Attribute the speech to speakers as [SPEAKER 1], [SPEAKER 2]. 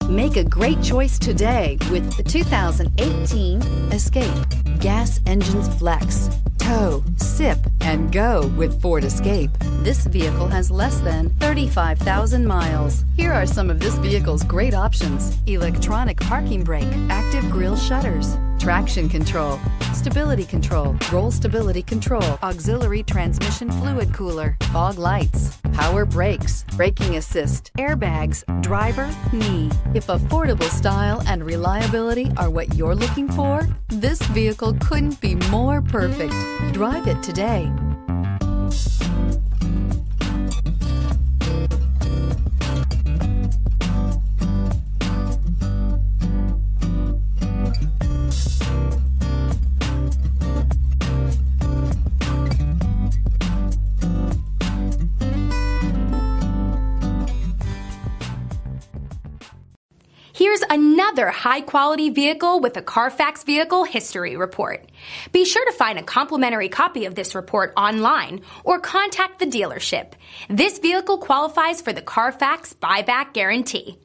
[SPEAKER 1] Make a great choice today with the 2018 Escape. Gas engines flex, tow, sip, and go with Ford Escape. This vehicle has less than 35,000 miles. Here are some of this vehicle's great options: electronic parking brake, active grille shutters, traction control, stability control, roll stability control, auxiliary transmission fluid cooler, fog lights, power brakes, braking assist, airbags, driver, knee. If affordable style and reliability are what you're looking for, this vehicle couldn't be more perfect. Drive it today.
[SPEAKER 2] Here's another high-quality vehicle with a Carfax Vehicle History Report. Be sure to find a complimentary copy of this report online or contact the dealership. This vehicle qualifies for the Carfax Buyback Guarantee.